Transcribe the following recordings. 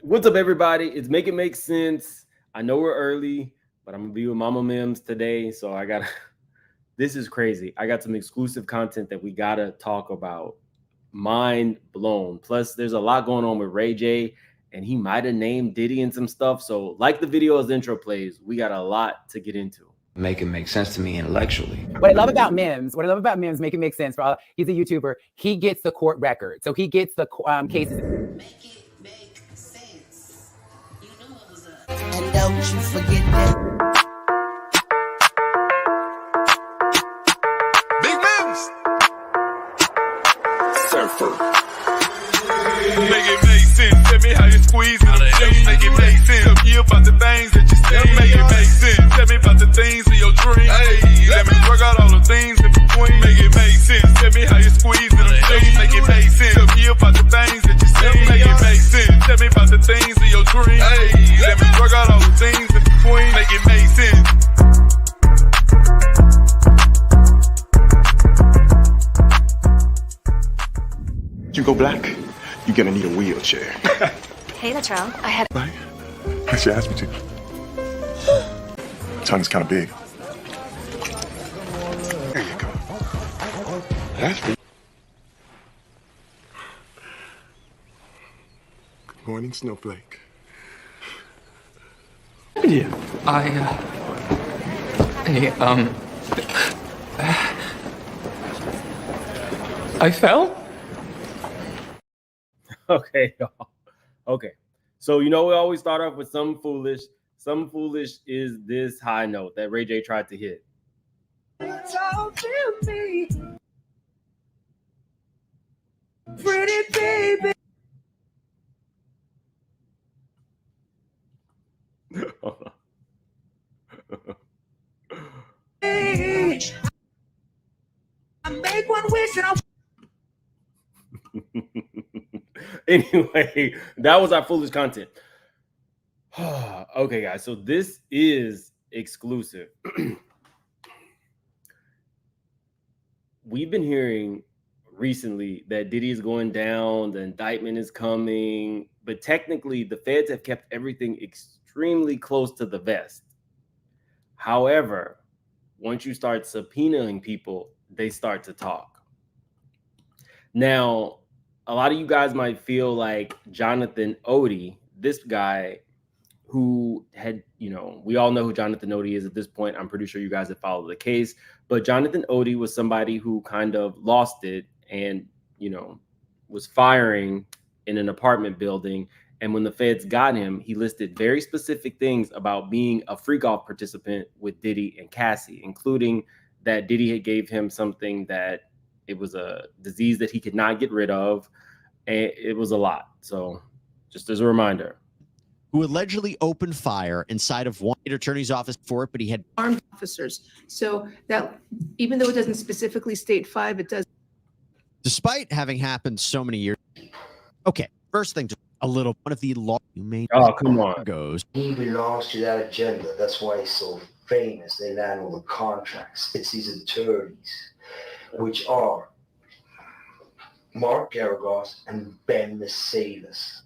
What's up, everybody? It's Make It Make Sense. I know we're early, but I'm gonna be with Mama Mims today, so I gotta. This is crazy. I got some exclusive content that we gotta talk about. Mind blown. Plus, there's a lot going on with Ray J, and he might have named Diddy and some stuff. So, like the video as the intro plays, we got a lot to get into. Make it make sense to me intellectually. What I love about Mims, Make It Make Sense, he's a YouTuber. He gets the court record. So he gets the cases. Make it make sense. You knew what was up. And don't you forget that. Big Mims! Surfer. Make it make sense. Tell me how you squeeze it. Make it make sense. Tell me about the things that you see. Make it make sense. Tell me about the things of your dream. Hey, let me work out all the things in between. Make it make sense. Tell me how you squeeze it. Make it make sense. Tell me about the things that you see. Make it make sense. Tell me about the things of your dream. Hey, let me work out all the things in between. Make it make sense. You go black, you're gonna need a wheelchair. Hey, Latrell. I had. Right? Yes, you asked me to. Tongue's kind of big. There you go. That's good. Good morning, Snowflake. Yeah. I fell? Okay, y'all. Okay. So, we always start off with something foolish. Something foolish is this high note that Ray J tried to hit. Talk to me. Pretty baby. I make one wish and I'll. Anyway, that was our foolish content. Okay, guys, so this is exclusive. We've been hearing recently that Diddy is going down, the indictment is coming, but technically the feds have kept everything extremely close to the vest. However, once you start subpoenaing people, they start to talk. Now, a lot of you guys might feel like Jonathan Odie, this guy who had, we all know who Jonathan Odie is at this point. I'm pretty sure you guys have followed the case, but Jonathan Odie was somebody who kind of lost it and, was firing in an apartment building. And when the feds got him, he listed very specific things about being a FREAKOFF participant with Diddy and Cassie, including that Diddy had gave him something that it was a disease that he could not get rid of. And it was a lot. So just as a reminder. Who allegedly opened fire inside of one attorney's office for it, but he had armed officers. So that even though it doesn't specifically state 5, it does. Despite having happened so many years. Okay, first thing, just a little one of the law you made. Oh, come on. Goes. He belongs to that agenda. That's why he's so famous. They land all the contracts. It's these attorneys, which are Mark Garagos and Ben Mercedes.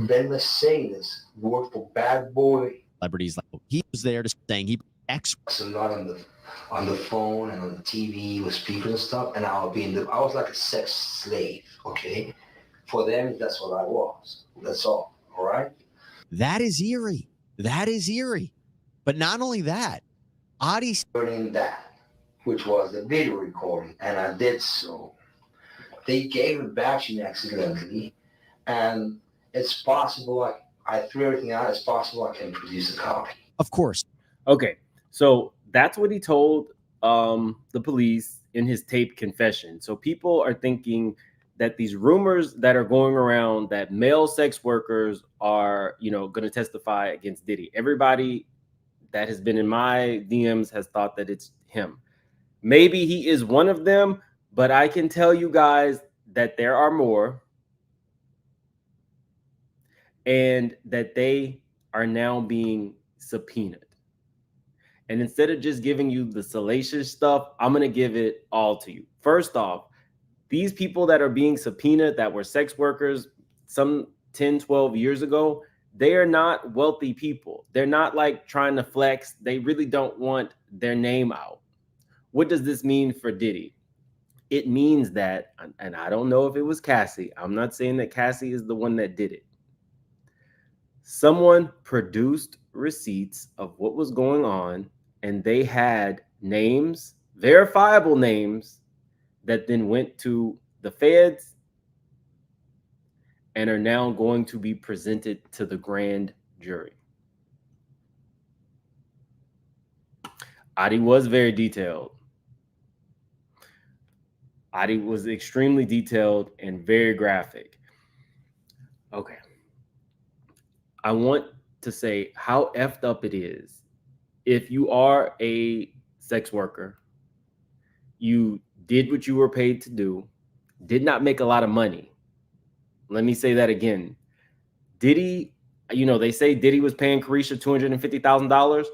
Ben Mercedes worked for Bad Boy. Celebrities, like he was there to saying he a lot on the phone and on the TV with speakers and stuff, and I was like a sex slave. Okay, for them that's what I was. That's all. All right. That is eerie. That is eerie. But not only that, Adi turning that, which was the video recording, and I did so. They gave it back to me accidentally, and it's possible I threw everything out. It's possible I can produce a copy. Of course. Okay, so that's what he told the police in his taped confession. So people are thinking that these rumors that are going around that male sex workers are, going to testify against Diddy. Everybody that has been in my DMs has thought that it's him. Maybe he is one of them, but I can tell you guys that there are more, and that they are now being subpoenaed. And instead of just giving you the salacious stuff, I'm going to give it all to you. First off, these people that are being subpoenaed that were sex workers, some 10, 12 years ago, they are not wealthy people. They're not like trying to flex. They really don't want their name out. What does this mean for Diddy? It means that, and I don't know if it was Cassie. I'm not saying that Cassie is the one that did it. Someone produced receipts of what was going on, and they had names, verifiable names, that then went to the feds and are now going to be presented to the grand jury. Adi was very detailed. Adi was extremely detailed and very graphic. Okay. I want to say how effed up it is. If you are a sex worker, you did what you were paid to do, did not make a lot of money. Let me say that again. Diddy, you know, they say Diddy was paying Carisha $250,000.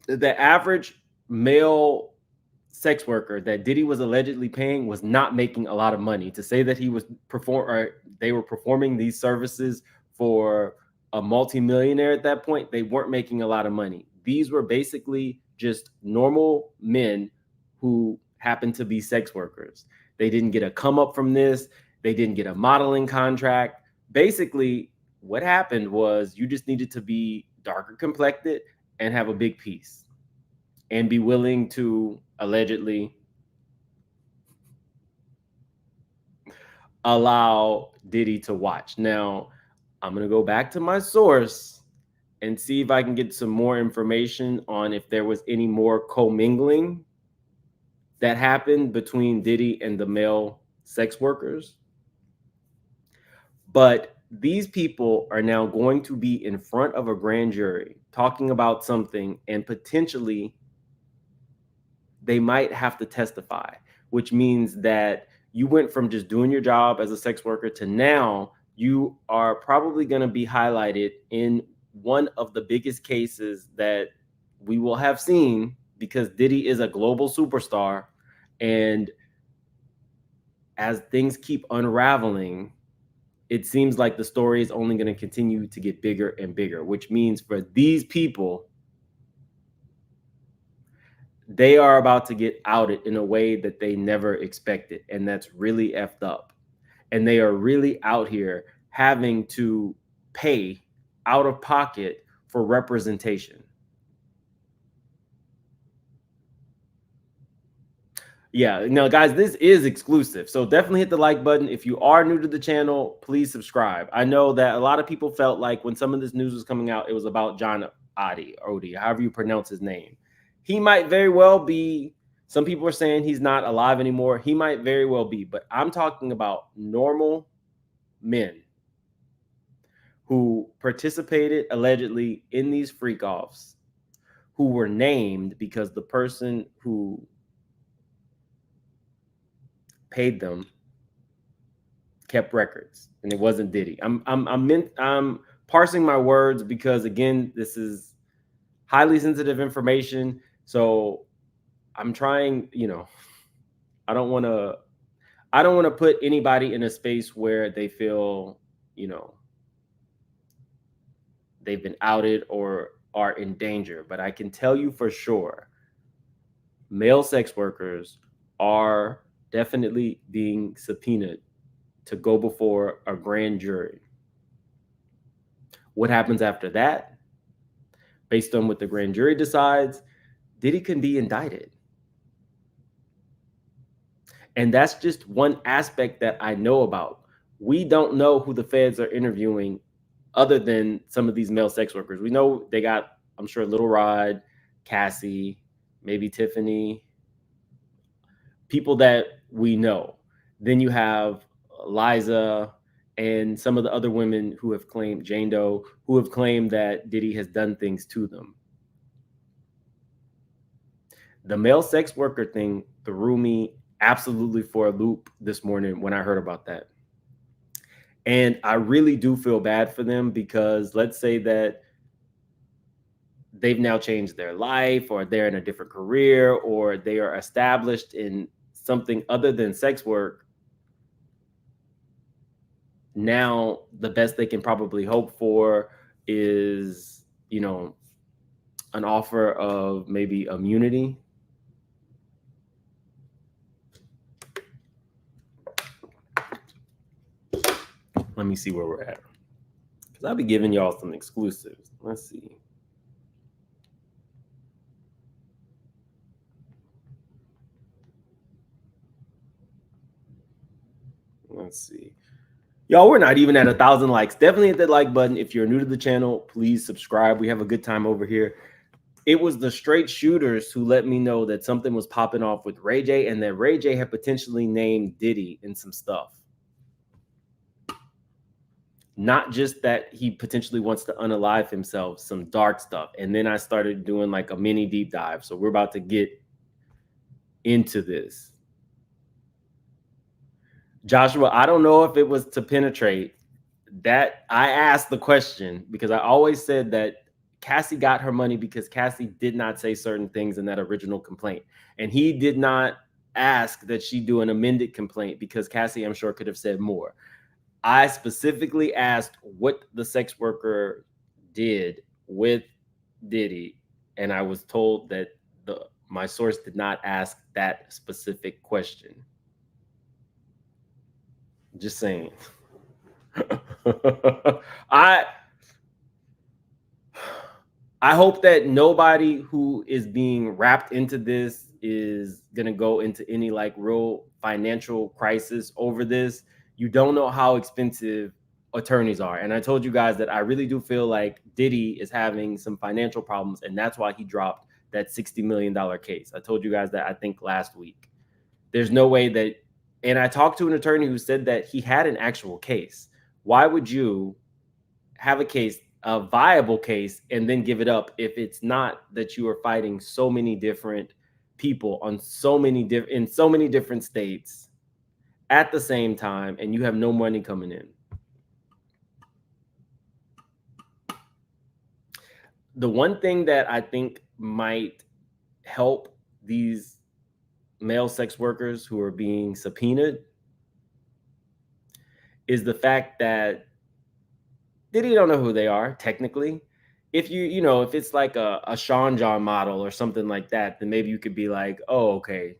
The average male sex worker that Diddy was allegedly paying was not making a lot of money. To say that he was they were performing these services for a multimillionaire at that point, they weren't making a lot of money. These were basically just normal men who happened to be sex workers. They didn't get a come up from this. They didn't get a modeling contract. Basically, what happened was you just needed to be darker complected and have a big piece and be willing to allegedly allow Diddy to watch. Now, I'm going to go back to my source and see if I can get some more information on if there was any more commingling that happened between Diddy and the male sex workers. But these people are now going to be in front of a grand jury talking about something, and potentially they might have to testify, which means that you went from just doing your job as a sex worker to now you are probably going to be highlighted in one of the biggest cases that we will have seen, because Diddy is a global superstar. And as things keep unraveling, it seems like the story is only going to continue to get bigger and bigger, which means for these people, they are about to get outed in a way that they never expected. And that's really effed up. And they are really out here having to pay out of pocket for representation. Yeah, no, guys, this is exclusive. So definitely hit the like button. If you are new to the channel, please subscribe. I know that a lot of people felt like when some of this news was coming out, it was about John Odi, however you pronounce his name. He might very well be. Some people are saying he's not alive anymore. He might very well be. But I'm talking about normal men who participated allegedly in these freak-offs, who were named because the person who paid them kept records, and it wasn't Diddy. I'm parsing my words because, again, this is highly sensitive information. So I'm trying, you know, I don't want to put anybody in a space where they feel, you know, they've been outed or are in danger. But I can tell you for sure, male sex workers are definitely being subpoenaed to go before a grand jury. What happens after that, based on what the grand jury decides, Diddy can be indicted. And that's just one aspect that I know about. We don't know who the feds are interviewing other than some of these male sex workers. We know they got, I'm sure, Little Rod, Cassie, maybe Tiffany, people that we know. Then you have Liza and some of the other women who have claimed, Jane Doe, who have claimed that Diddy has done things to them. The male sex worker thing threw me absolutely for a loop this morning when I heard about that. And I really do feel bad for them, because let's say that they've now changed their life, or they're in a different career, or they are established in something other than sex work. now the best they can probably hope for is, you know, an offer of maybe immunity. Let me see where we're at, because I'll be giving y'all some exclusives. Let's see. Let's see. Y'all, we're not even at 1,000 likes. Definitely hit that like button. If you're new to the channel, please subscribe. We have a good time over here. It was the straight shooters who let me know that something was popping off with Ray J, and that Ray J had potentially named Diddy in some stuff. Not just that he potentially wants to unalive himself, some dark stuff. And then I started doing like a mini deep dive. So we're about to get into this. Joshua, I don't know if it was to penetrate. That I asked the question because I always said that Cassie got her money because Cassie did not say certain things in that original complaint. And he did not ask that she do an amended complaint because Cassie, I'm sure, could have said more. I specifically asked what the sex worker did with Diddy, and I was told that my source did not ask that specific question. Just saying. I hope that nobody who is being wrapped into this is going to go into any like real financial crisis over this. You don't know how expensive attorneys are. And I told you guys that I really do feel like Diddy is having some financial problems, and that's why he dropped that $60 million case. I told you guys that, I think, last week. There's no way that, and I talked to an attorney who said that he had an actual case. Why would you have a case, a viable case, and then give it up if it's not that you are fighting so many different people on so many in so many different states at the same time, and you have no money coming in? The one thing that I think might help these male sex workers who are being subpoenaed is the fact that Diddy don't know who they are, technically. If you know, if it's like a Sean John model or something like that, then maybe you could be like, oh, okay,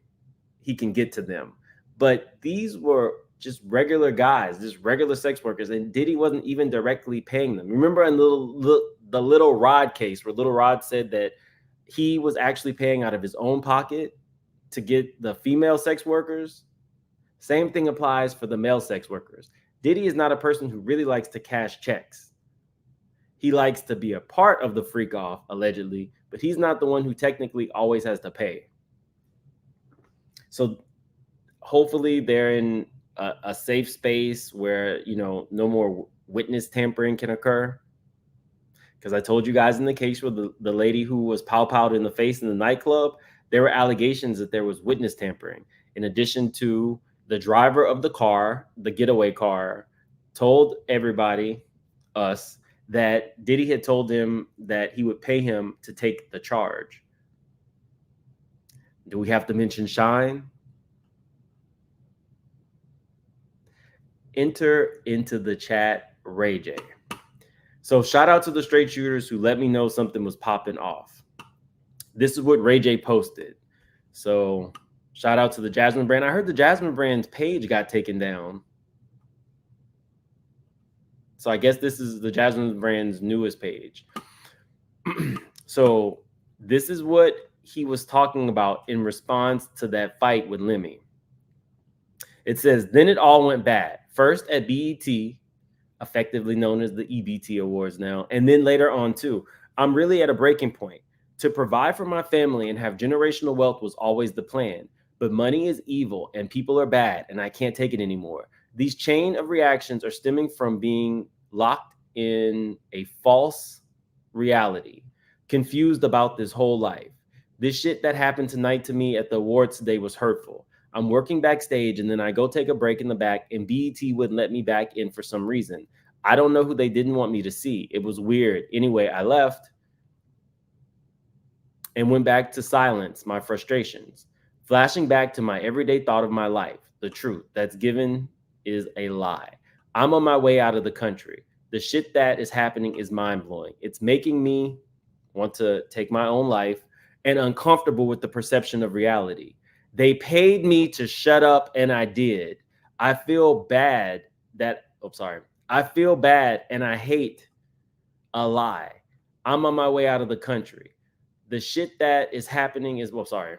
he can get to them. But these were just regular guys, just regular sex workers, and Diddy wasn't even directly paying them. Remember in the Little Rod case where Little Rod said that he was actually paying out of his own pocket to get the female sex workers? Same thing applies for the male sex workers. Diddy is not a person who really likes to cash checks. He likes to be a part of the freak off, allegedly, but he's not the one who technically always has to pay. So hopefully they're in a safe space where, you know, no more witness tampering can occur. Because I told you guys in the case with the lady who was pow-powed in the face in the nightclub, there were allegations that there was witness tampering. In addition to the driver of the car, the getaway car, told everybody, us, that Diddy had told him that he would pay him to take the charge. Do we have to mention Shine? Enter into the chat, Ray J. So shout out to the straight shooters who let me know something was popping off. This is what Ray J posted. So shout out to the Jasmine brand. I heard the Jasmine brand's page got taken down. So I guess this is the Jasmine brand's newest page. So this is what he was talking about in response to that fight with Lemmy. It says, then it all went bad. First at BET, effectively known as the EBT Awards now, and then later on too. I'm really at a breaking point. To provide for my family and have generational wealth was always the plan. But money is evil and people are bad and I can't take it anymore. These chain of reactions are stemming from being locked in a false reality, confused about this whole life. This shit that happened tonight to me at the awards today was hurtful. I'm working backstage and then I go take a break in the back and BET wouldn't let me back in for some reason. I don't know who they didn't want me to see. It was weird. Anyway, I left and went back to silence my frustrations, flashing back to my everyday thought of my life. The truth that's given is a lie. I'm on my way out of the country. The shit that is happening is mind-blowing. It's making me want to take my own life and uncomfortable with the perception of reality. They paid me to shut up and I did. I feel bad that, I feel bad and I hate a lie. I'm on my way out of the country. The shit that is happening is, the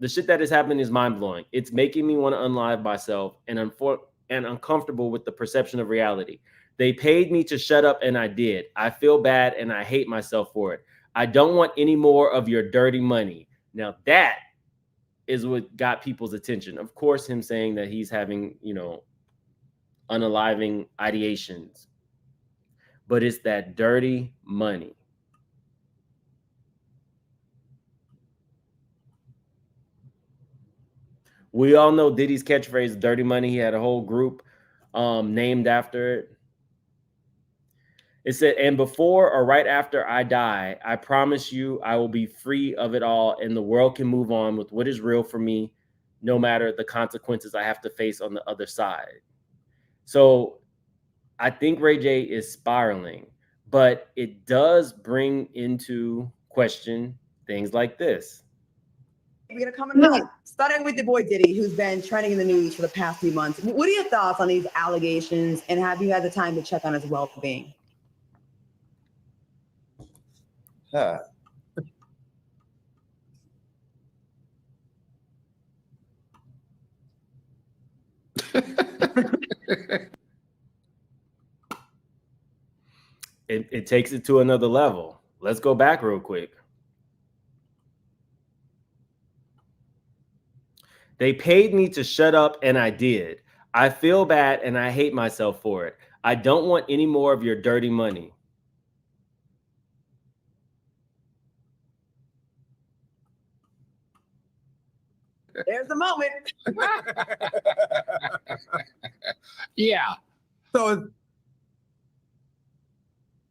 shit that is happening is mind-blowing. It's making me want to unalive myself and uncomfortable with the perception of reality. They paid me to shut up and I did. I feel bad and I hate myself for it. I don't want any more of your dirty money. Now that is what got people's attention. Of course, him saying that he's having, unaliving ideations, but it's that dirty money. We all know Diddy's catchphrase, dirty money. He had a whole group named after it. It said, and before or right after I die, I promise you I will be free of it all and the world can move on with what is real for me, no matter the consequences I have to face on the other side. So I think Ray J is spiraling, but it does bring into question things like this. We're gonna come in starting with the boy Diddy, who's been trending in the news for the past few months. What are your thoughts on these allegations, and have you had the time to check on his well-being? It takes it to another level. Let's go back real quick. They paid me to shut up and I did. I feel bad and I hate myself for it. I don't want any more of your dirty money. There's the moment. Yeah. So,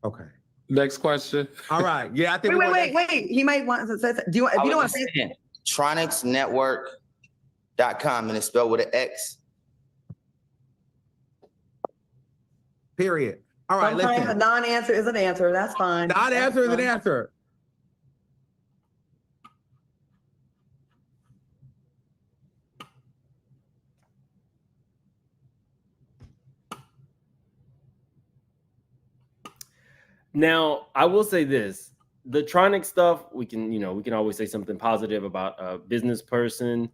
okay. Next question. All right. Yeah, I think. Wait. He might want to say. Do you? If you don't want to say it, tronicsnetwork.com, and it's spelled with an X. Period. All right. Sometimes listen. a non-answer is an answer. That's fine. Non-answer is an answer. Now, I will say this, the Tronic stuff, we can always say something positive about a business person.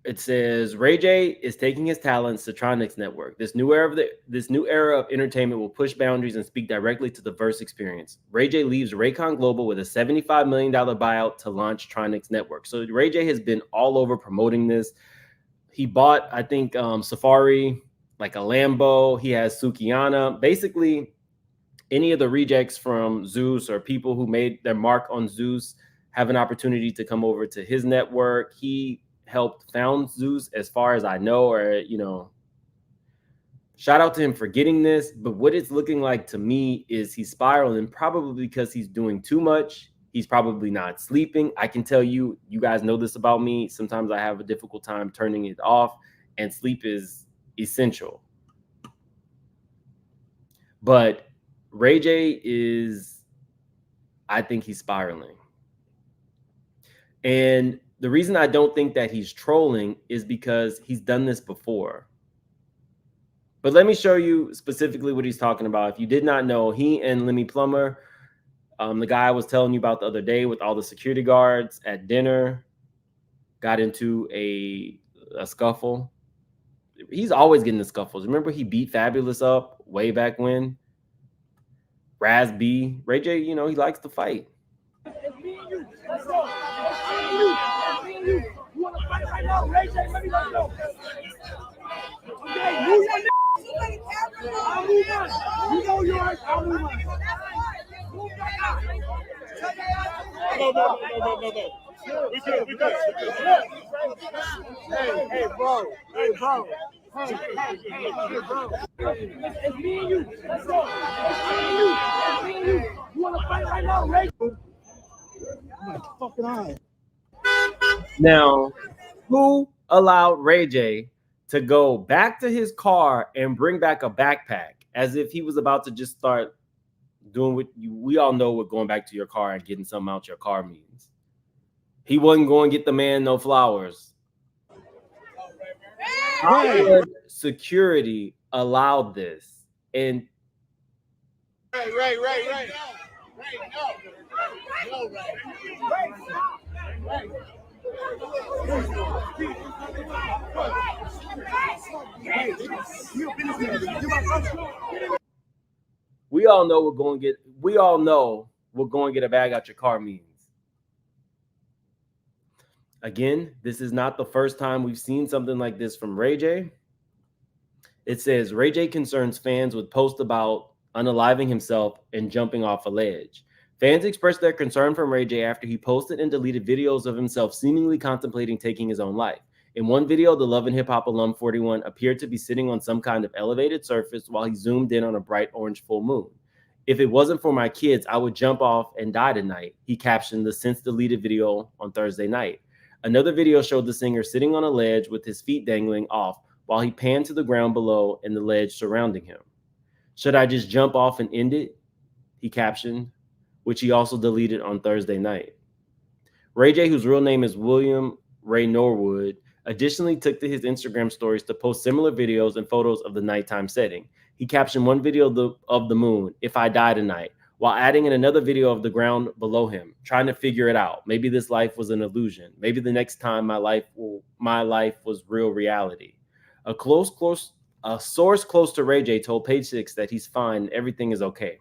It says Ray J is taking his talents to Tronic's network. This new era of entertainment will push boundaries and speak directly to the Verse experience. Ray J leaves Raycon Global with a $75 million buyout to launch Tronic's network. So Ray J has been all over promoting this. He bought, I think, Safari, like a Lambo. He has Sukiana. Basically, any of the rejects from Zeus or people who made their mark on Zeus have an opportunity to come over to his network. He helped found Zeus, as far as I know, or, shout out to him for getting this. But what it's looking like to me is he's spiraling, probably because he's doing too much. He's probably not sleeping. I can tell you, you guys know this about me. Sometimes I have a difficult time turning it off, and sleep is essential. But Ray J is, I think he's spiraling. And the reason I don't think that he's trolling is because he's done this before. But let me show you specifically what he's talking about. If you did not know, he and Lemmy Plummer, the guy I was telling you about the other day with all the security guards at dinner, got into a scuffle. He's always getting the scuffles. Remember, he beat Fabulous up way back when? Raz B. Ray J, he likes to fight. It's me and you. Let's go. It's me and you. You want to fight right now? Ray J, let me know. Okay, move on. I'll move on. You know yours. I'll move on. No. We good. Hey, bro. It's me and you. Let's go. It's me and you. You want to fight right now, Ray? Now, who allowed Ray J to go back to his car and bring back a backpack as if he was about to just start doing what we all know what going back to your car and getting something out your car means. He wasn't going to get the man no flowers. Right. Security allowed this. And Right. we all know what going to get a bag out your car means. Again, this is not the first time we've seen something like this from Ray J. It says Ray J concerns fans with posts about unaliving himself and jumping off a ledge. Fans expressed their concern from Ray J after he posted and deleted videos of himself seemingly contemplating taking his own life. In one video, the Love and Hip Hop alum 41 appeared to be sitting on some kind of elevated surface while he zoomed in on a bright orange full moon. If it wasn't for my kids, I would jump off and die tonight, he captioned the since deleted video on Thursday night. Another video showed the singer sitting on a ledge with his feet dangling off while he panned to the ground below and the ledge surrounding him. Should I just jump off and end it? He captioned, which he also deleted on Thursday night. Ray J, whose real name is William Ray Norwood, additionally took to his Instagram stories to post similar videos and photos of the nighttime setting. He captioned one video of the moon, "If I die tonight," while adding in another video of the ground below him, trying to figure it out. Maybe this life was an illusion. Maybe the next time my life was real reality. A source close to Ray J told Page Six that he's fine, everything is okay.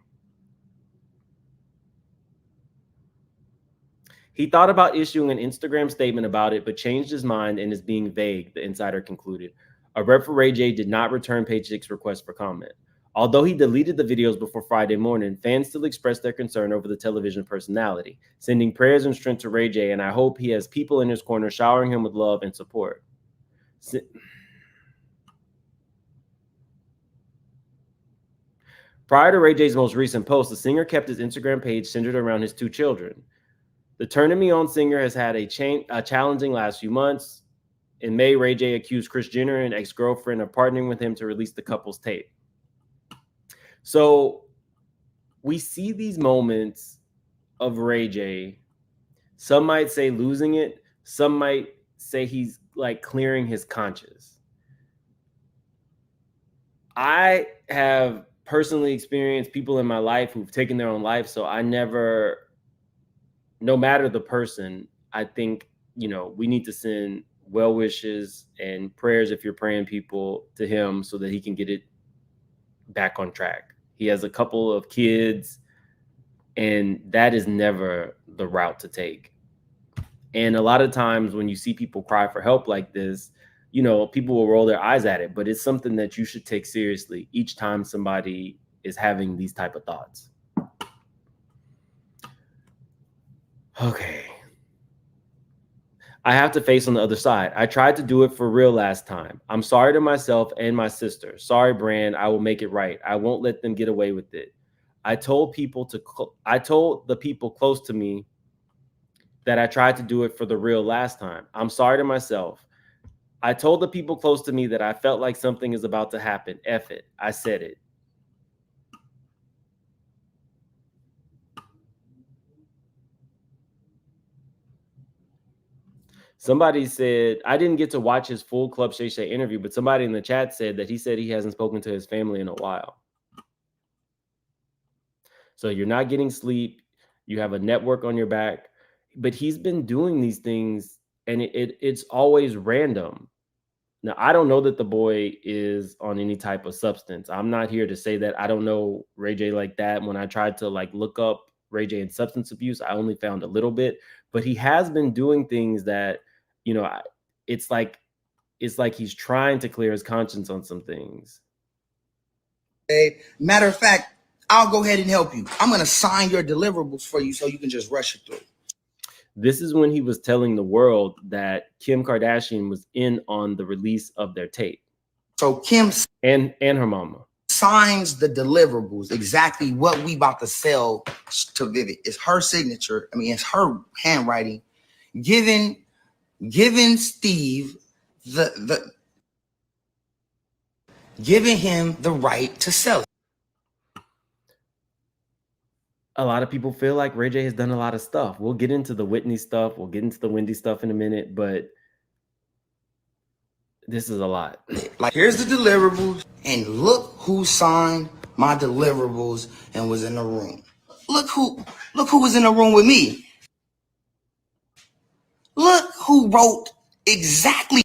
He thought about issuing an Instagram statement about it, but changed his mind and is being vague, the insider concluded. A rep for Ray J did not return Page Six's request for comment. Although he deleted the videos before Friday morning, fans still expressed their concern over the television personality, sending prayers and strength to Ray J, and I hope he has people in his corner showering him with love and support. Prior to Ray J's most recent post, the singer kept his Instagram page centered around his two children. The Turning Me On singer has had a challenging last few months. In May, Ray J accused Kris Jenner and ex-girlfriend of partnering with him to release the couple's tape. So we see these moments of Ray J. Some might say losing it. Some might say he's like clearing his conscience. I have personally experienced people in my life who've taken their own life. So I never, no matter the person, I think, we need to send well wishes and prayers if you're praying people to him so that he can get it back on track. He has a couple of kids, and that is never the route to take. And a lot of times when you see people cry for help like this, people will roll their eyes at it, but it's something that you should take seriously each time somebody is having these type of thoughts. Okay. I have to face on the other side. I tried to do it for real last time. I'm sorry to myself and my sister. Sorry, Brand. I will make it right. I won't let them get away with it. I told the people close to me that I tried to do it for the real last time. I'm sorry to myself. I told the people close to me that I felt like something is about to happen. F it. I said it. Somebody said, I didn't get to watch his full Club Shay Shay interview, but somebody in the chat said that he said he hasn't spoken to his family in a while. So you're not getting sleep. You have a network on your back, but he's been doing these things and it's always random. Now, I don't know that the boy is on any type of substance. I'm not here to say that. I don't know Ray J like that. When I tried to look up Ray J and substance abuse, I only found a little bit, but he has been doing things that, it's like he's trying to clear his conscience on some things. Hey, matter of fact, I'll go ahead and help you. I'm going to sign your deliverables for you so you can just rush it through. This is when he was telling the world that Kim Kardashian was in on the release of their tape. So Kim and her mama signs the deliverables, exactly what we about to sell to Vivid. It's her signature. I mean, it's her handwriting, giving Steve the giving him the right to sell it. A lot of people feel like Ray J has done a lot of stuff. We'll get into the Whitney stuff. We'll get into the Wendy stuff in a minute, but this is a lot. Like, here's the deliverables, and look who signed my deliverables and was in the room. Look who was in the room with me. Look who wrote exactly.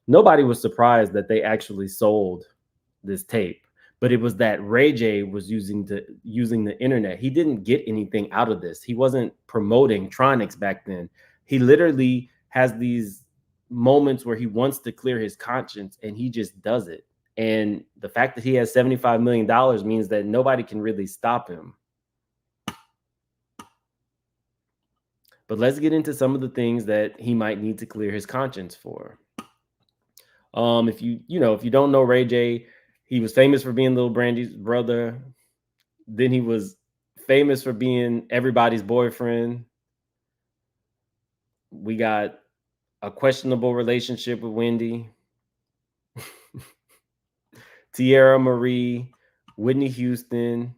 Nobody was surprised that they actually sold this tape, but it was that Ray J was using the internet. He didn't get anything out of this. He wasn't promoting Tronics back then. He literally has these moments where he wants to clear his conscience and he just does it. And the fact that he has $75 million means that nobody can really stop him. But let's get into some of the things that he might need to clear his conscience for. If you don't know Ray J, he was famous for being Lil Brandy's brother. Then he was famous for being everybody's boyfriend. We got a questionable relationship with Wendy, Tierra Marie, Whitney Houston.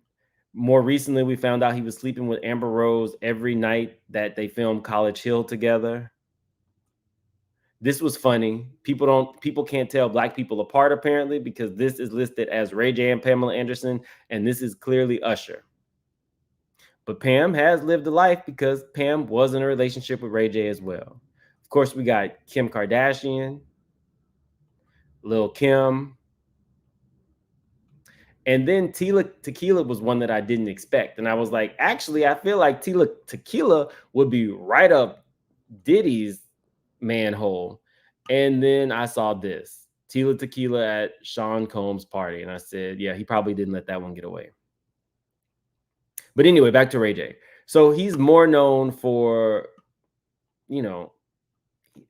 More recently, we found out he was sleeping with Amber Rose every night that they filmed College Hill together. This was funny. People can't tell black people apart, apparently, because this is listed as Ray J and Pamela Anderson, and this is clearly Usher. But Pam has lived a life because Pam was in a relationship with Ray J as well. Of course, we got Kim Kardashian, Lil' Kim, and then Tila Tequila was one that I didn't expect. And I was like, actually, I feel like Tila Tequila would be right up Diddy's manhole. And then I saw this, Tila Tequila at Sean Combs' party. And I said, yeah, he probably didn't let that one get away. But anyway, back to Ray J. So he's more known for,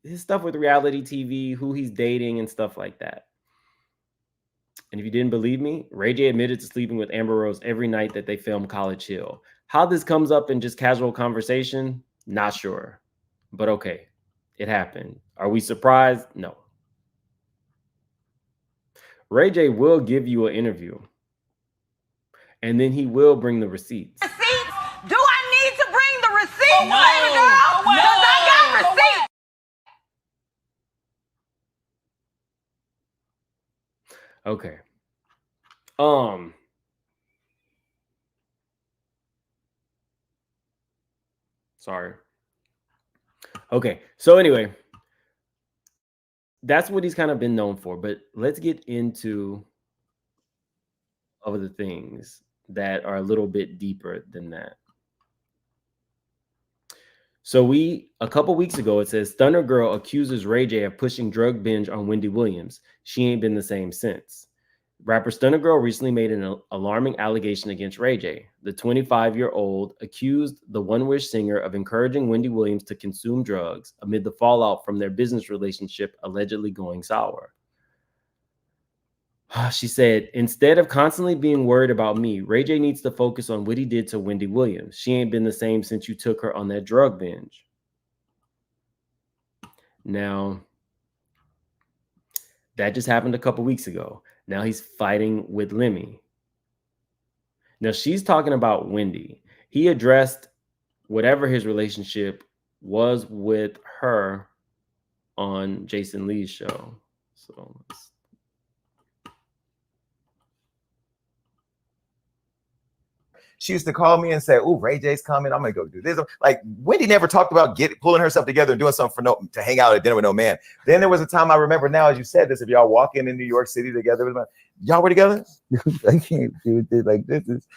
his stuff with reality TV, who he's dating and stuff like that. And if you didn't believe me, Ray J admitted to sleeping with Amber Rose every night that they filmed College Hill. How this comes up in just casual conversation, not sure. But okay, it happened. Are we surprised? No. Ray J will give you an interview. And then he will bring the receipts. Receipts? Do I need to bring the receipts, baby girl? Because I got receipts. Okay. Sorry. Okay. So anyway, that's what he's kind of been known for, but let's get into other things that are a little bit deeper than that. So a couple weeks ago, it says Stunner Girl accuses Ray J of pushing drug binge on Wendy Williams. She ain't been the same since. Rapper Stunner Girl recently made an alarming allegation against Ray J. The 25-year-old accused the One Wish singer of encouraging Wendy Williams to consume drugs amid the fallout from their business relationship allegedly going sour. She said, instead of constantly being worried about me, Ray J needs to focus on what he did to Wendy Williams. She ain't been the same since you took her on that drug binge. Now, that just happened a couple weeks ago. Now he's fighting with Lemmy. Now she's talking about Wendy. He addressed whatever his relationship was with her on Jason Lee's show. So she used to call me and say, "Oh, Ray J's coming. I'm gonna go do this." Like Wendy never talked about pulling herself together and doing something to hang out at dinner with no man. Then there was a time I remember now, as you said this, if y'all walking in New York City together, y'all were together. I can't do it like this. Is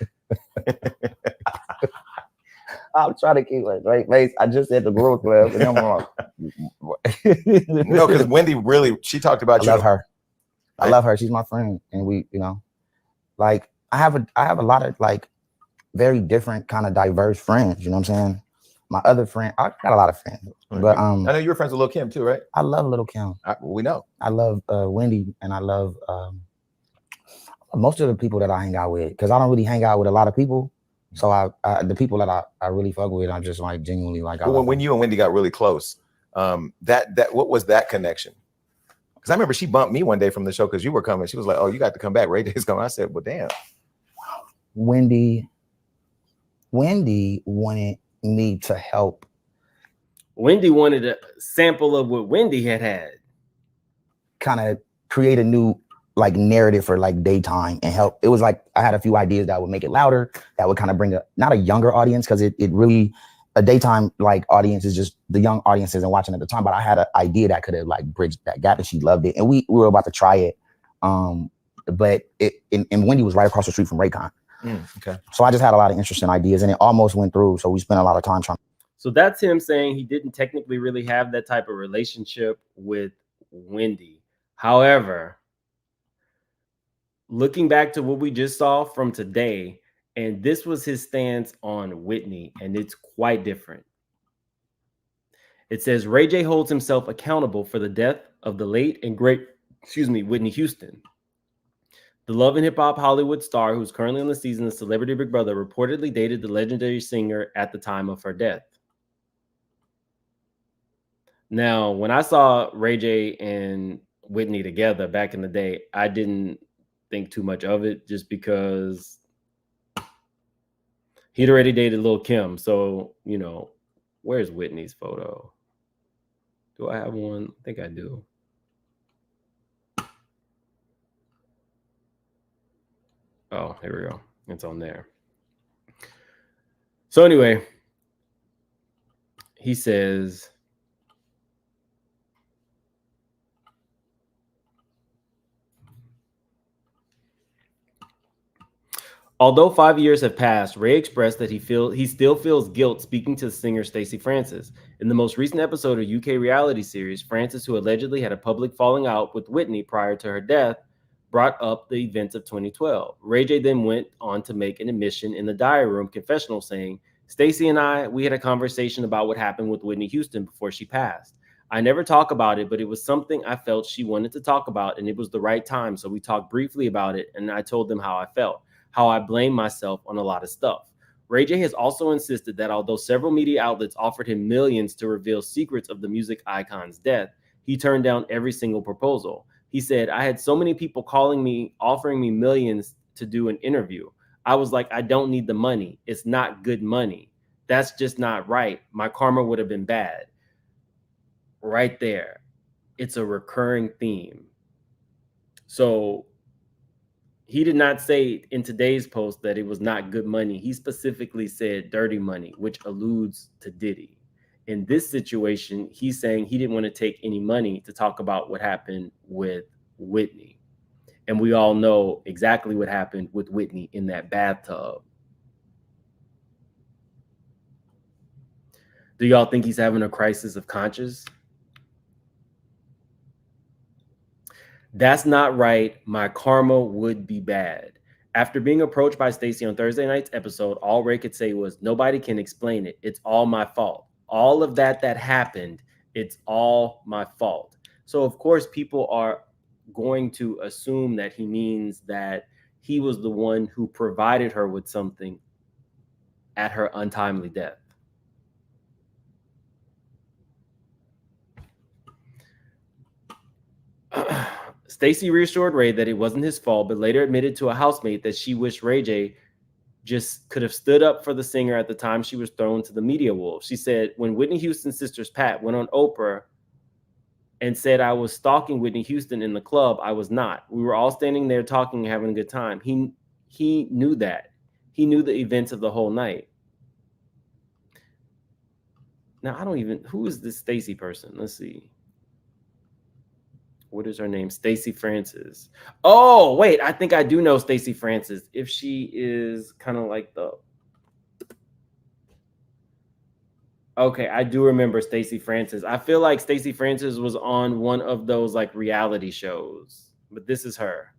I'm trying to keep like right face. I just said the Growth Club, and I'm wrong. No, because Wendy really, she talked about you. I love her. I love her. She's my friend, and we, like I have a lot of like very different kind of diverse friends. You know what I'm saying? My other friend, I got a lot of friends, but I know you were friends with Lil' Kim too, right? I love Lil' Kim. We know. I love Wendy, and I love most of the people that I hang out with, because I don't really hang out with a lot of people. So the people that I really fuck with, I just like genuinely like. Well, when you and Wendy got really close, what was that connection? Because I remember she bumped me one day from the show because you were coming. She was like, "Oh, you got to come back. Ray J's coming." I said, "Well, damn." Wendy wanted me to help. Wendy wanted a sample of what Wendy had. Kind of create a new like narrative for like daytime and help. It was like I had a few ideas that would make it louder, that would kind of bring not a younger audience, because it really, a daytime like audience is just the young audiences and watching at the time. But I had an idea that could have like bridged that gap, and she loved it. And we were about to try it. But and Wendy was right across the street from Raycon. Okay. So I just had a lot of interesting ideas, and it almost went through. So we spent a lot of time trying. So that's him saying he didn't technically really have that type of relationship with Wendy. However, looking back to what we just saw from today, and this was his stance on Whitney, and it's quite different. It says Ray J holds himself accountable for the death of the late and great, Whitney Houston. The Love and Hip Hop Hollywood star, who's currently on the season of Celebrity Big Brother, reportedly dated the legendary singer at the time of her death. Now, when I saw Ray J and Whitney together back in the day, I didn't think too much of it, just because he'd already dated Lil' Kim. So, you know, where's Whitney's photo? Do I have one? I think I do. Oh, here we go. It's on there. So anyway, he says, although 5 years have passed, Ray expressed that he still feels guilt speaking to singer Stacey Francis. In the most recent episode of UK reality series, Francis, who allegedly had a public falling out with Whitney prior to her death, brought up the events of 2012. Ray J then went on to make an admission in the diary room confessional saying, Stacey and we had a conversation about what happened with Whitney Houston before she passed. I never talk about it, but it was something I felt she wanted to talk about, and it was the right time. So we talked briefly about it, and I told them how I felt, how I blame myself on a lot of stuff. Ray J has also insisted that although several media outlets offered him millions to reveal secrets of the music icon's death, he turned down every single proposal. He said, I had so many people calling me, offering me millions to do an interview. I was like, I don't need the money. It's not good money. That's just not right. My karma would have been bad. Right there. It's a recurring theme. So he did not say in today's post that it was not good money. He specifically said dirty money, which alludes to Diddy. In this situation, he's saying he didn't want to take any money to talk about what happened with Whitney. And we all know exactly what happened with Whitney in that bathtub. Do y'all think he's having a crisis of conscience? That's not right. My karma would be bad. After being approached by Stacey on Thursday night's episode, all Ray could say was, nobody can explain it. It's all my fault. All of that happened, it's all my fault. So, of course, people are going to assume that he means that he was the one who provided her with something at her untimely death. Stacey reassured Ray that it wasn't his fault, but later admitted to a housemate that she wished Ray J just could have stood up for the singer at the time she was thrown to the media wolves. She said, when Whitney Houston's sister's Pat went on Oprah and said I was stalking Whitney Houston in the club, I was not. We were all standing there talking and having a good time. He knew that. He knew the events of the whole night. Now, who is this Stacey person? Let's see. What is her name? Stacey Francis. Oh, wait, I think I do know Stacey Francis. If she is kind of like okay, I do remember Stacey Francis. I feel like Stacey Francis was on one of those like reality shows, but this is her.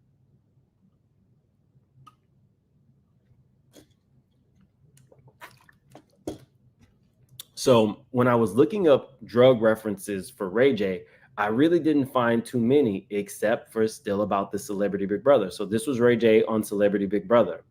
So when I was looking up drug references for Ray J, I really didn't find too many, except for still about the Celebrity Big Brother. So this was Ray J on Celebrity Big Brother.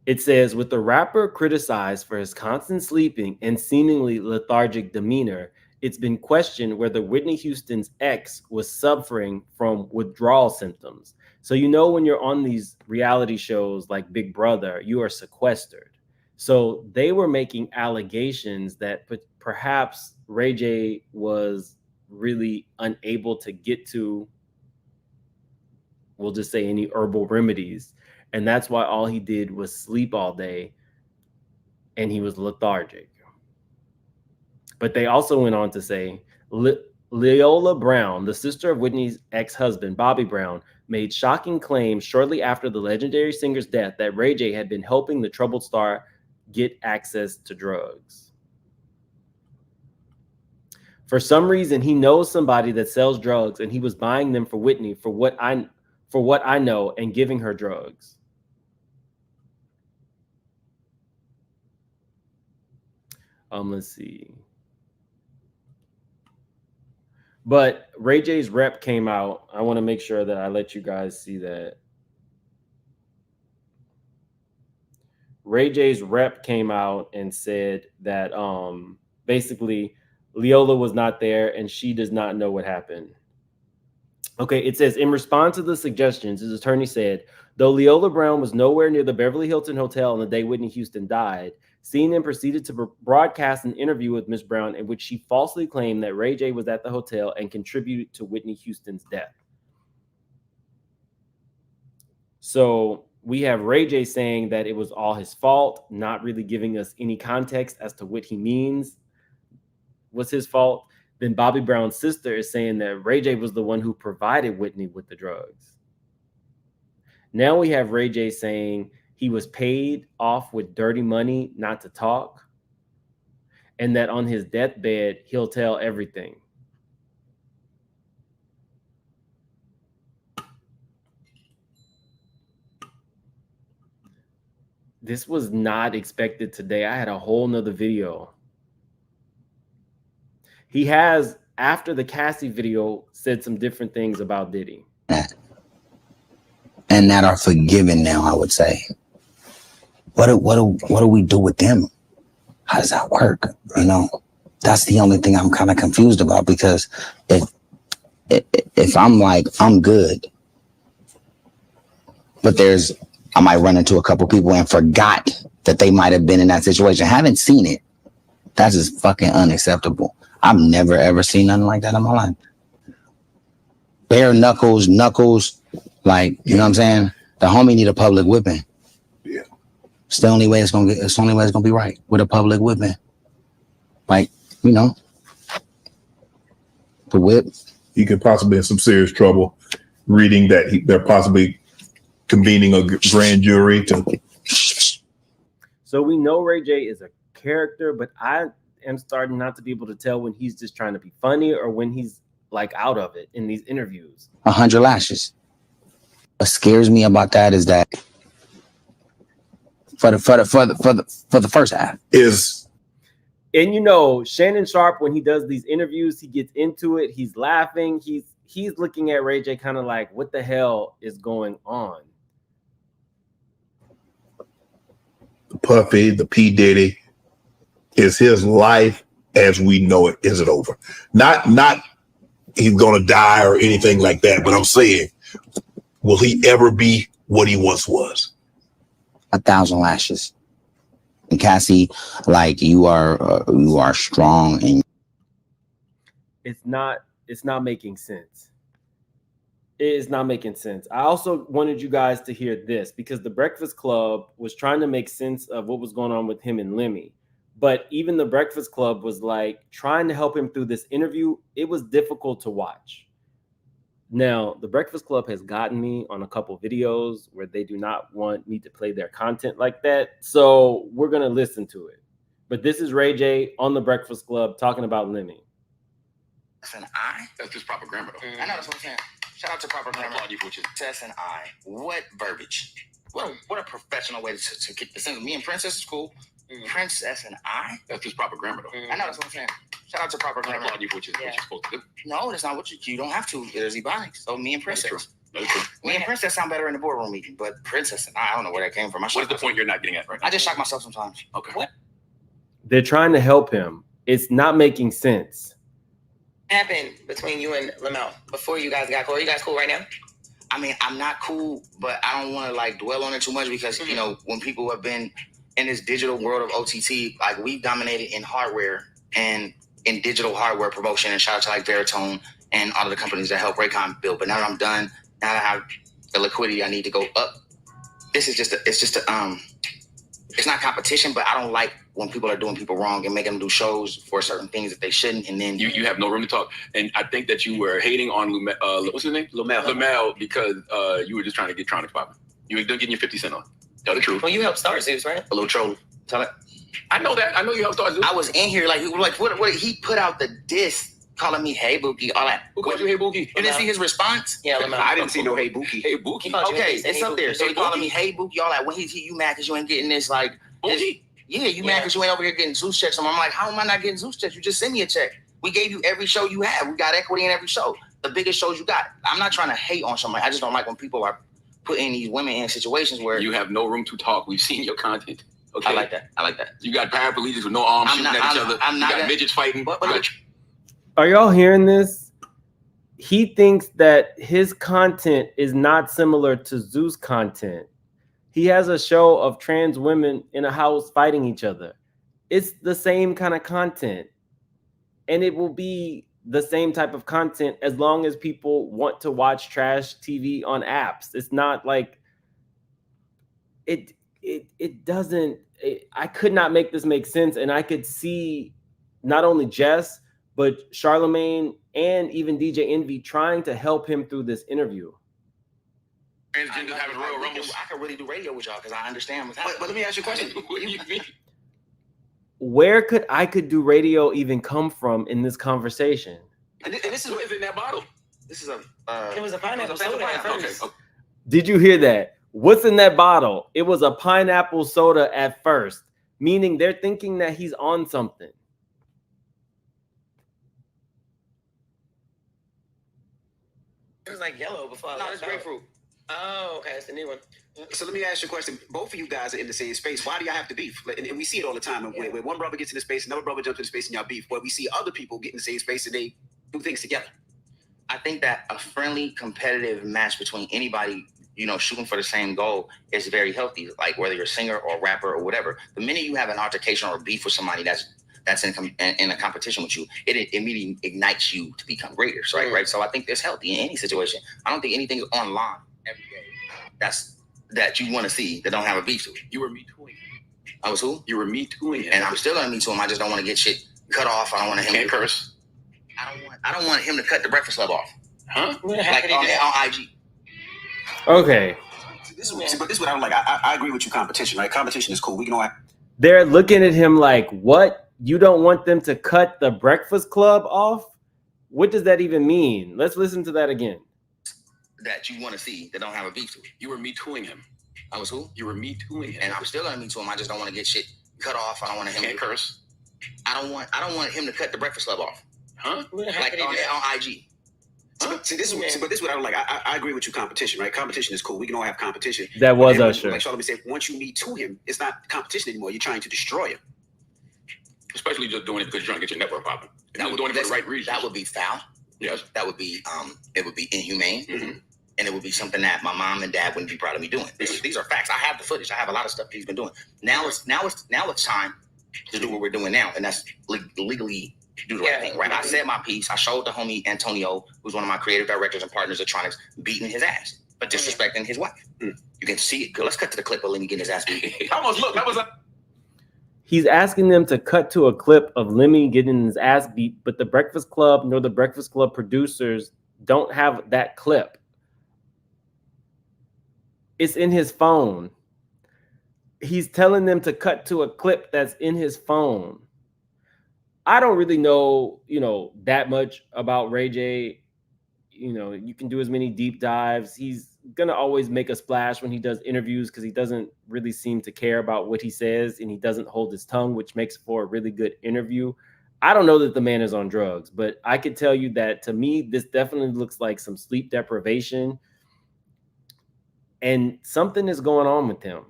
It says, with the rapper criticized for his constant sleeping and seemingly lethargic demeanor, it's been questioned whether Whitney Houston's ex was suffering from withdrawal symptoms. So, you know, when you're on these reality shows like Big Brother, you are sequestered. So they were making allegations that perhaps Ray J was really unable to get to, we'll just say, any herbal remedies. And that's why all he did was sleep all day and he was lethargic. But they also went on to say, Leola Brown, the sister of Whitney's ex-husband, Bobby Brown, made shocking claims shortly after the legendary singer's death that Ray J had been helping the troubled star get access to drugs. For some reason, he knows somebody that sells drugs, and he was buying them for Whitney for what I know, and giving her drugs. Let's see. But Ray J's rep came out. I want to make sure that I let you guys see that. Ray J's rep came out and said that basically Leola was not there and she does not know what happened. Okay, it says, in response to the suggestions, his attorney said, though Leola Brown was nowhere near the Beverly Hilton Hotel on the day Whitney Houston died, CNN proceeded to broadcast an interview with Ms. Brown in which she falsely claimed that Ray J was at the hotel and contributed to Whitney Houston's death. So we have Ray J saying that it was all his fault, not really giving us any context as to what he means was his fault. Then Bobby Brown's sister is saying that Ray J was the one who provided Whitney with the drugs. Now we have Ray J saying he was paid off with dirty money not to talk, and that on his deathbed, he'll tell everything. This was not expected today. I had a whole nother video. He has, after the Cassie video, said some different things about Diddy. And that are forgiven now, I would say. What do we do with them? How does that work? You know, that's the only thing I'm kind of confused about, because if I'm like, I'm good, but I might run into a couple people and forgot that they might have been in that situation. I haven't seen it. That's just fucking unacceptable. I've never ever seen nothing like that in my life. Bare knuckles, like, you know what I'm saying? The homie need a public whipping. Yeah. It's the only way it's gonna be right, with a public whipping. Like, you know, the whip. He could possibly in some serious trouble. Reading that they're possibly convening a grand jury to. So we know Ray J is a character, but I am starting not to be able to tell when he's just trying to be funny or when he's like out of it in these interviews. 100 lashes. What scares me about that is that for the first half is, and you know, Shannon Sharp, when he does these interviews, he gets into it. He's laughing. He's looking at Ray J kind of like, what the hell is going on? The Puffy, the P. Diddy, is his life as we know it. Is it over? Not he's gonna die or anything like that. But I'm saying, will he ever be what he once was? 1,000 lashes. And Cassie, like, you are strong, and it's not making sense. It is not making sense. I also wanted you guys to hear this because the Breakfast Club was trying to make sense of what was going on with him and Lemmy. But even the Breakfast Club was like trying to help him through this interview. It was difficult to watch. Now, the Breakfast Club has gotten me on a couple videos where they do not want me to play their content like that. So we're going to listen to it. But this is Ray J on the Breakfast Club talking about Lemmy. That's an I? That's just proper grammar, though. I know, that's what I'm saying. Shout out to proper grammar. I applaud you for what you Tess and I. What verbiage? What a professional way to get the sense. Me and Princess is cool. Princess and I? That's just proper grammar, though. I know, that's what I'm saying. Shout out to proper I grammar. applaud you for what you're supposed to do. No, that's not what you don't have to. There's ebonics. So me and Princess. That's true. Me and Princess sound better in the boardroom meeting, but Princess and I don't know where that came from. What is the point you're not getting at right now? I just shock myself sometimes. Okay. What? They're trying to help him. It's not making sense. happened between you and Lamel before you guys got cool? Are you guys cool right now? I mean, I'm not cool, but I don't want to like dwell on it too much because you know when people have been in this digital world of OTT, like we've dominated in hardware and in digital hardware promotion. And shout out to like Veritone and all of the companies that help Raycon build. But now that I'm done, now that I have the liquidity I need to go up, this is just it's not competition, but I don't like when people are doing people wrong and making them do shows for certain things that they shouldn't. And then You have no room to talk. And I think that you were hating on what's his name? Lamel, because you were just trying to get Tronics popping. You were getting your 50 cent on. Tell the truth. Well, you helped start Zeus, right? a little troll. Tell it. I know that. I know you helped start. I was in here like what he put out the diss calling me Hey Bookie, all that. Who called you Hey Bookie? You didn't see his response? Yeah, Lamel. I didn't see no Hey Bookie. Hey Bookie. Okay, it's up there. So Hey he calling Bookie. me Hey Bookie, all that. When you mad because you ain't getting this like Bookie? Yeah, you mad because you ain't over here getting Zeus checks. So I'm like, how am I not getting Zeus checks? You just send me a check. We gave you every show you have. We got equity in every show. The biggest shows you got. I'm not trying to hate on somebody. I just don't like when people are putting these women in situations where You have no room to talk. We've seen your content. Okay. I like that. I like that. You got paraplegics with no arms shooting at each other. I'm not you got midgets fighting. Are y'all hearing this? He thinks that his content is not similar to Zeus content. He has a show of trans women in a house fighting each other. It's the same kind of content. And it will be the same type of content as long as people want to watch trash TV on apps. It's not like it doesn't. I could not make this make sense. And I could see not only Jess, but Charlemagne and even DJ Envy trying to help him through this interview. Transgenders having Royal Rumbles. I can really do radio with y'all because I understand what's But happening. let me ask you a question. What do you mean? Where could I could do radio even come from in this conversation? And this is what is in that bottle. This is a It was a pineapple soda at first. Okay. Did you hear that? What's in that bottle? It was a pineapple soda at first, meaning they're thinking that he's on something. It was like yellow before. No, it's grapefruit. Oh, okay, it's the new one. So let me ask you a question. Both of you guys are in the same space. Why do y'all have to beef? And we see it all the time. When one brother gets in the space, another brother jumps in the space, and y'all beef. But we see other people get in the same space and they do things together. I think that a friendly, competitive match between anybody, you know, shooting for the same goal is very healthy. Like whether you're a singer or a rapper or whatever. The minute you have an altercation or a beef with somebody that's in a competition with you, it immediately ignites you to become greater. So, right? So I think that's healthy in any situation. I don't think anything is online every day that you want to see that don't have a beef to it. You were me tooing. I was who? You were me tooing. And I'm still gonna me to him. I just don't want to get shit cut off. I don't want him Can't to curse. I don't want him to cut the Breakfast Club off. Huh? Like on IG. Okay. But this is what I don't like. I agree with you. Competition, right? Competition is cool. We can all. They're looking at him like, what? You don't want them to cut the Breakfast Club off? What does that even mean? Let's listen to that again. That you want to see that don't have a beef to it. You were me tooing him. I was who? You were me tooing him. And I'm still gonna me to him. I just don't want to get shit cut off. I don't want him Can't curse. I don't want him to cut the Breakfast Club off. Huh? Like on IG. See, this is what I don't like. I agree with you. Competition, right? Competition is cool. We can all have competition. That was And then, Usher. Like Charlamagne said, once you meet to him, it's not competition anymore. You're trying to destroy him. Especially just doing it because you're trying to get your network popping. That doing it for the right reason. That would be foul. Yes. That would be it would be inhumane. Mm-hmm. And it would be something that my mom and dad wouldn't be proud of me doing. These are facts. I have the footage. I have a lot of stuff he's been doing. Now it's time to do what we're doing now, and that's legally do the right thing, right? I said my piece. I showed the homie Antonio, who's one of my creative directors and partners at Tronics, beating his ass, but disrespecting his wife. You can see it. Let's cut to the clip of Lemmy getting his ass beat. Almost look. That was a. He's asking them to cut to a clip of Lemmy getting his ass beat, but the Breakfast Club nor the Breakfast Club producers don't have that clip. It's in his phone. He's telling them to cut to a clip that's in his phone. I don't really know, that much about Ray J. You can do as many deep dives. He's going to always make a splash when he does interviews because he doesn't really seem to care about what he says and he doesn't hold his tongue, which makes for a really good interview. I don't know that the man is on drugs, but I could tell you that to me, this definitely looks like some sleep deprivation. And something is going on with him.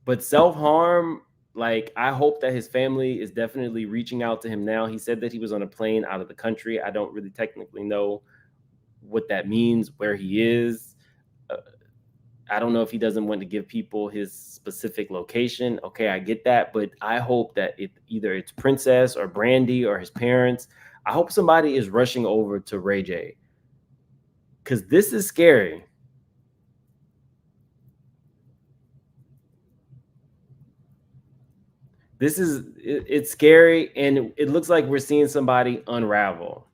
But self-harm, Like, I hope that his family is definitely reaching out to him now. He said that he was on a plane out of the country. I don't really technically know what that means, where he is. I don't know if he doesn't want to give people his specific location. Okay, I get that. But I hope that either it's Princess or Brandy or his parents. I hope somebody is rushing over to Ray J. Because this is scary. It's scary, and it looks like we're seeing somebody unravel.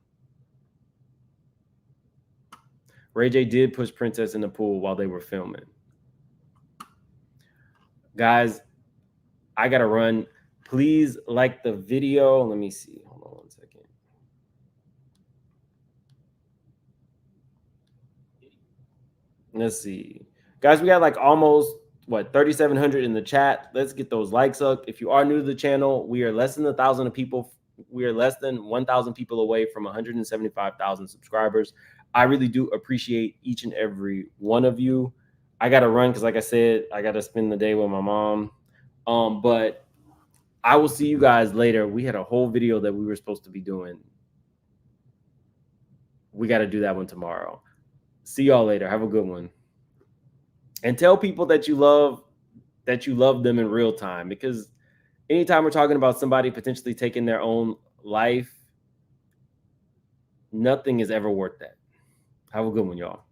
Ray J did push Princess in the pool while they were filming. Guys, I gotta run. Please like the video. Let me see. Hold on one second. Let's see. Guys, we got like almost 3,700 in the chat. Let's get those likes up. If you are new to the channel, we are less than 1,000 people. We are less than 1,000 people away from 175,000 subscribers. I really do appreciate each and every one of you. I got to run because, like I said, I got to spend the day with my mom. But I will see you guys later. We had a whole video that we were supposed to be doing. We got to do that one tomorrow. See y'all later. Have a good one. And tell people that you love them in real time, because anytime we're talking about somebody potentially taking their own life, nothing is ever worth that. Have a good one, y'all.